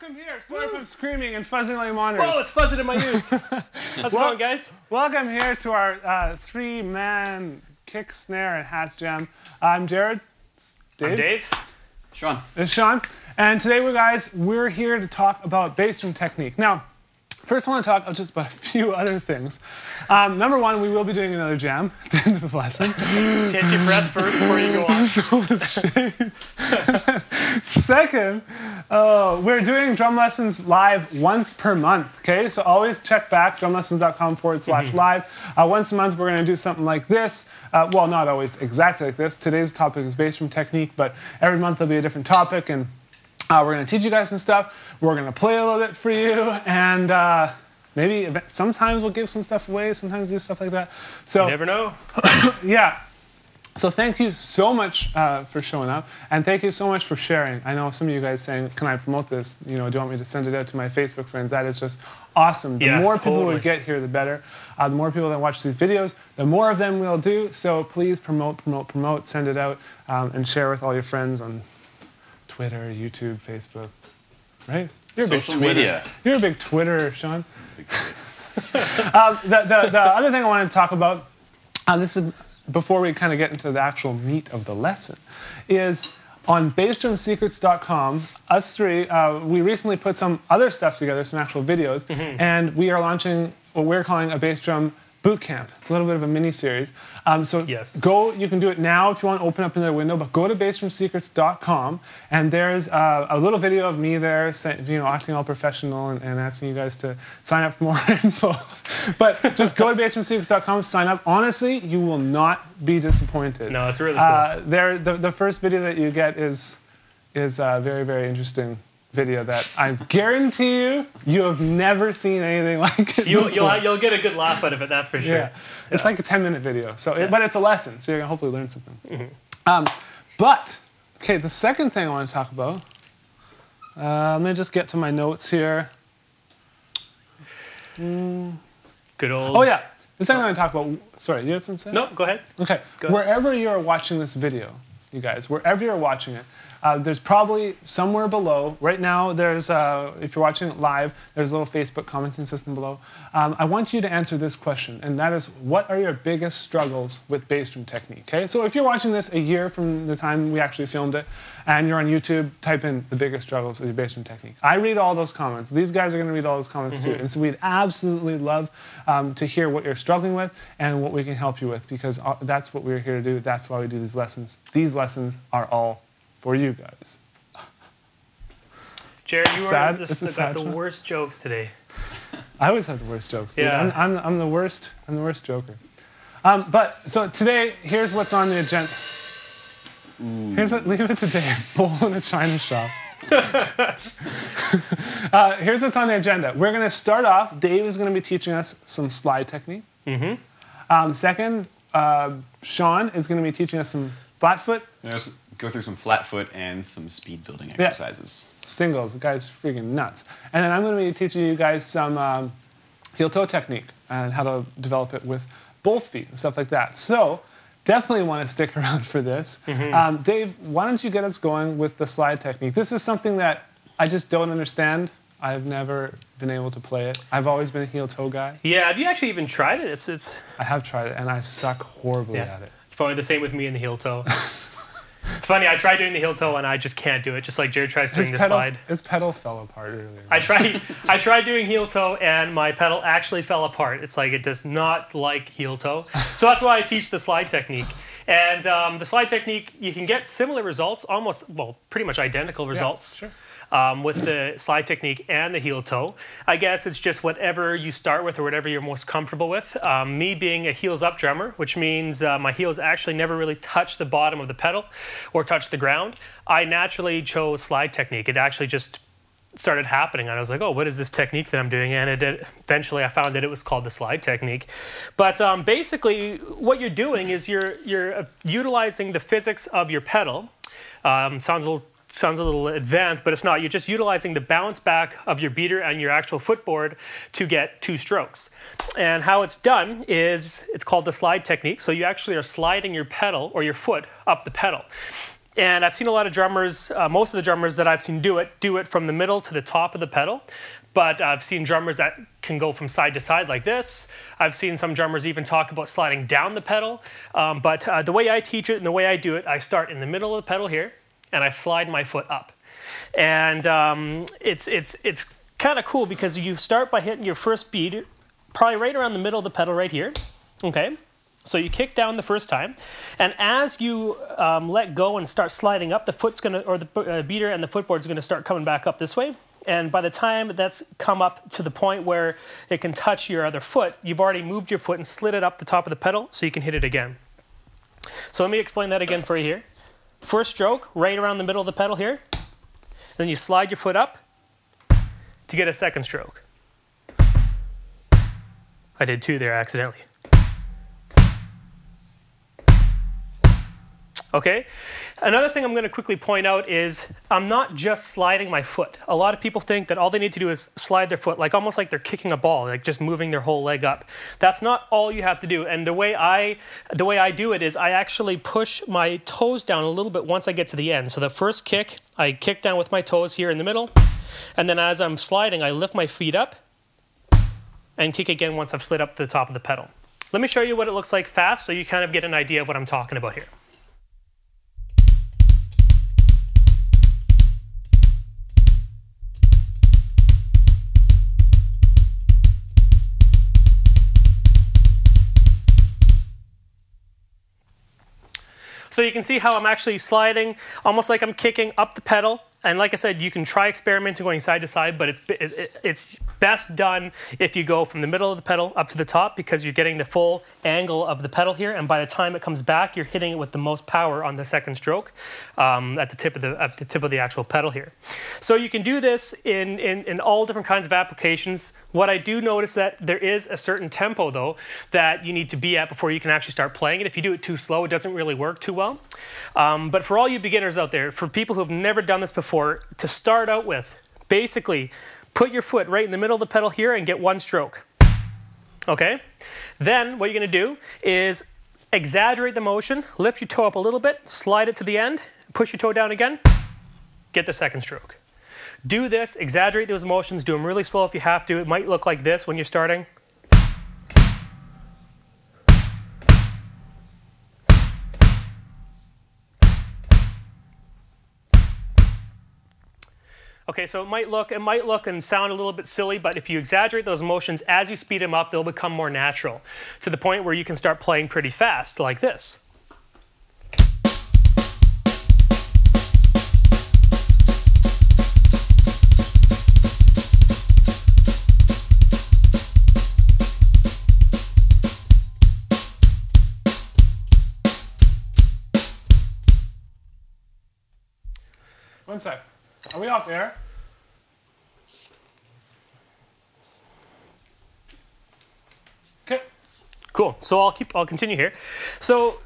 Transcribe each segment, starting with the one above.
Welcome here. Sorry if I'm screaming and fuzzing on your monitors. Whoa, it's fuzzing in my ears. How's it going, guys? Welcome here to our three-man kick, snare, and hats jam. I'm Jared. Dave. I'm Dave. Sean. It's Sean. And today, we're here to talk about bass drum technique. Now, first I want to talk just about a few other things. Number one, we will be doing another jam at the end of the lesson. Catch your breath first before you go on. Second, we're doing drum lessons live once per month, okay? So always check back, drumlessons.com/live. Once a month, we're going to do something like this. Well, not always exactly like this. Today's topic is bass drum technique, but every month there'll be a different topic, and we're going to teach you guys some stuff. We're going to play a little bit for you, and maybe sometimes we'll give some stuff away, sometimes do stuff like that. So You never know. yeah. So thank you so much for showing up, and thank you so much for sharing. I know some of you guys saying, can I promote this? You know, do you want me to send it out to my Facebook friends? That is just awesome. The more people we get here, the better. The more people that watch these videos, the more of them we'll do. So please promote, promote, promote, send it out, and share with all your friends on Twitter, YouTube, Facebook, right? You're Social media. You're a big Twitter, Sean. The other thing I wanted to talk about, this is before we kind of get into the actual meat of the lesson, is on bassdrumsecrets.com, us three, we recently put some other stuff together, some actual videos, and we are launching what we're calling a bass drum boot camp. It's a little bit of a mini-series. You can do it now if you want to open up another window, but go to bassdrumsecrets.com, and there's a little video of me there, acting all professional and asking you guys to sign up for more info. But just go to bassdrumsecrets.com, sign up. Honestly, you will not be disappointed. No, it's really cool. The first video that you get is a very, very interesting video that I guarantee you have never seen anything like it. You'll get a good laugh out of it, that's for sure. Yeah. It's like a 10-minute video, but it's a lesson, so you're gonna hopefully learn something. But okay, the second thing I want to talk about. Let me just get to my notes here. Good old. Oh yeah, the second thing I want to talk about. Sorry, you had something to say? No, go ahead. Okay, wherever you're watching this video, you guys, wherever you're watching it. There's probably somewhere below. Right now, there's if you're watching it live, there's a little Facebook commenting system below. I want you to answer this question, and that is, what are your biggest struggles with bass drum technique? Okay, so if you're watching this a year from the time we actually filmed it, and you're on YouTube, type in the biggest struggles of your bass drum technique. I read all those comments. These guys are going to read all those comments too, and so we'd absolutely love to hear what you're struggling with and what we can help you with, because that's what we're here to do. That's why we do these lessons. These lessons are all for you guys. Jared, you got the worst jokes today. I always have the worst jokes, dude. Yeah. I'm the worst. I'm the worst joker. So today, here's what's on the agenda. Leave it to Dave. Bowl in a china shop. Here's what's on the agenda. We're going to start off. Dave is going to be teaching us some slide technique. Second, Sean is going to be teaching us some flat foot. Go through some flat foot and some speed building exercises. Yeah. Singles. The guy's freaking nuts. And then I'm going to be teaching you guys some heel-toe technique and how to develop it with both feet and stuff like that. So definitely want to stick around for this. Dave, why don't you get us going with the slide technique? This is something that I just don't understand. I've never been able to play it. I've always been a heel-toe guy. Yeah, have you actually even tried it? I have tried it, and I suck horribly at it. It's probably the same with me in the heel-toe. It's funny, I tried doing the heel-toe and I just can't do it, just like Jared tries doing the slide. His pedal fell apart earlier. I tried doing heel-toe and my pedal actually fell apart. It's like it does not like heel-toe. So that's why I teach the slide technique. And the slide technique, you can get similar results, pretty much identical results. Sure. With the slide technique and the heel toe. I guess it's just whatever you start with or whatever you're most comfortable with. Me being a heels up drummer, which means my heels actually never really touch the bottom of the pedal or touch the ground, I naturally chose slide technique. It actually just started happening, and I was like, oh, what is this technique that I'm doing? And eventually I found that it was called the slide technique. But basically what you're doing is you're utilizing the physics of your pedal. Sounds a little advanced, but it's not. You're just utilizing the bounce back of your beater and your actual footboard to get two strokes. And how it's done is, it's called the slide technique. So you actually are sliding your pedal or your foot up the pedal. And I've seen a lot of drummers, most of the drummers that I've seen do it from the middle to the top of the pedal. But I've seen drummers that can go from side to side like this. I've seen some drummers even talk about sliding down the pedal. But the way I teach it and the way I do it, I start in the middle of the pedal here, and I slide my foot up. And it's kind of cool because you start by hitting your first beat, probably right around the middle of the pedal right here. Okay. So you kick down the first time, and as you let go and start sliding up, the foot's gonna, or the beater and the footboard's gonna start coming back up this way. And by the time that's come up to the point where it can touch your other foot, you've already moved your foot and slid it up the top of the pedal so you can hit it again. So let me explain that again for you here. First stroke, right around the middle of the pedal here. Then you slide your foot up to get a second stroke. I did two there accidentally. Okay, another thing I'm going to quickly point out is I'm not just sliding my foot. A lot of people think that all they need to do is slide their foot, like almost like they're kicking a ball, like just moving their whole leg up. That's not all you have to do. And the way I do it is I actually push my toes down a little bit once I get to the end. So the first kick, I kick down with my toes here in the middle, and then as I'm sliding, I lift my feet up and kick again once I've slid up to the top of the pedal. Let me show you what it looks like fast so you kind of get an idea of what I'm talking about here. So you can see how I'm actually sliding, almost like I'm kicking up the pedal. And like I said, you can try experimenting going side to side, but it's best done if you go from the middle of the pedal up to the top, because you're getting the full angle of the pedal here. And by the time it comes back, you're hitting it with the most power on the second stroke at the tip of the actual pedal here. So you can do this in all different kinds of applications. What I do notice that there is a certain tempo though that you need to be at before you can actually start playing it. If you do it too slow, it doesn't really work too well. But for all you beginners out there, for people who have never done this before, to start out with, basically put your foot right in the middle of the pedal here and get one stroke. Okay? Then what you're going to do is exaggerate the motion, lift your toe up a little bit, slide it to the end, push your toe down again, get the second stroke. Do this, exaggerate those motions, do them really slow if you have to. It might look like this when you're starting. Okay, so it might look and sound a little bit silly, but if you exaggerate those motions as you speed them up, they'll become more natural to the point where you can start playing pretty fast, like this. One sec. Are we off air? Okay. Cool. So I'll continue here. So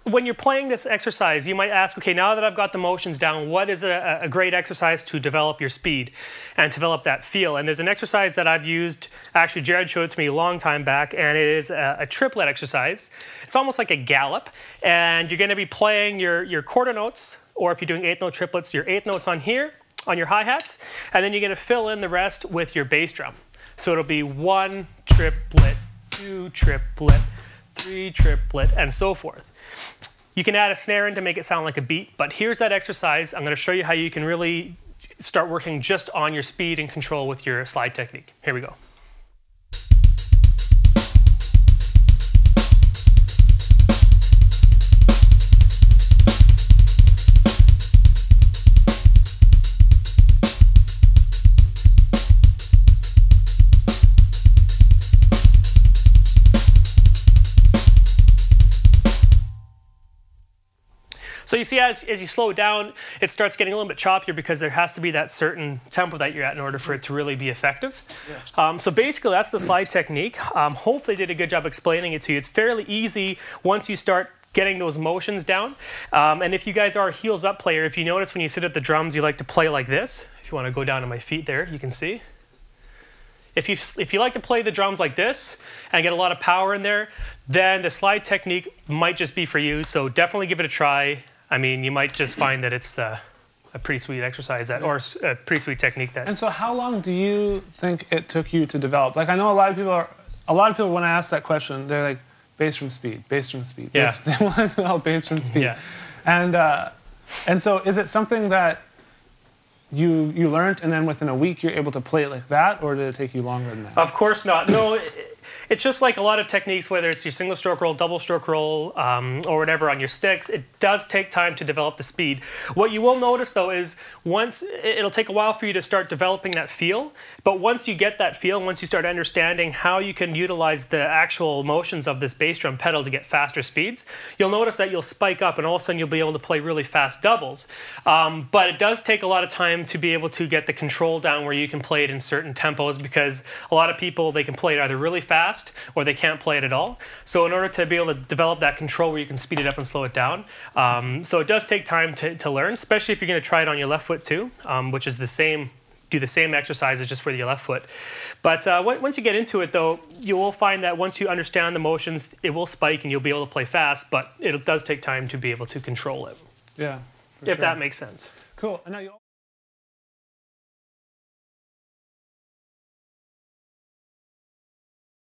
when you're playing this exercise, you might ask, okay, now that I've got the motions down, what is a great exercise to develop your speed and develop that feel? And there's an exercise that I've used, actually Jared showed it to me a long time back, and it is a triplet exercise. It's almost like a gallop, and you're going to be playing your quarter notes, or if you're doing eighth note triplets, your eighth notes on here, on your hi-hats, and then you're going to fill in the rest with your bass drum. So it'll be 1 triplet, 2 triplet, 3 triplet, and so forth. You can add a snare in to make it sound like a beat, but here's that exercise. I'm going to show you how you can really start working just on your speed and control with your slide technique. Here we go. So you see, as you slow it down, it starts getting a little bit choppier because there has to be that certain tempo that you're at in order for it to really be effective. Yeah. So basically, that's the slide technique. Hopefully, I did a good job explaining it to you. It's fairly easy once you start getting those motions down. And if you guys are a heels up player, if you notice when you sit at the drums, you like to play like this. If you want to go down to my feet there, you can see. If you like to play the drums like this and get a lot of power in there, then the slide technique might just be for you. So definitely give it a try. I mean, you might just find that it's a pretty sweet exercise or a pretty sweet technique. And so how long do you think it took you to develop? Like, I know a lot of people when I ask that question, they're like, bass drum speed, bass drum speed. Yeah. They want to know bass drum speed. Yeah. And so is it something that you learned and then within a week you're able to play it like that, or did it take you longer than that? Of course not. No, it's just like a lot of techniques, whether it's your single stroke roll, double stroke roll, or whatever on your sticks, it does take time to develop the speed. What you will notice though is it'll take a while for you to start developing that feel, but once you get that feel, once you start understanding how you can utilize the actual motions of this bass drum pedal to get faster speeds, you'll notice that you'll spike up and all of a sudden you'll be able to play really fast doubles. But it does take a lot of time to be able to get the control down where you can play it in certain tempos, because a lot of people, they can play it either really fast or they can't play it at all. So in order to be able to develop that control where you can speed it up and slow it down, so it does take time to learn, especially if you're going to try it on your left foot too, which is do the same exercises just for your left foot. But once you get into it though, you will find that once you understand the motions, it will spike and you'll be able to play fast, but it does take time to be able to control it. Yeah. If that makes sense. Cool. And now you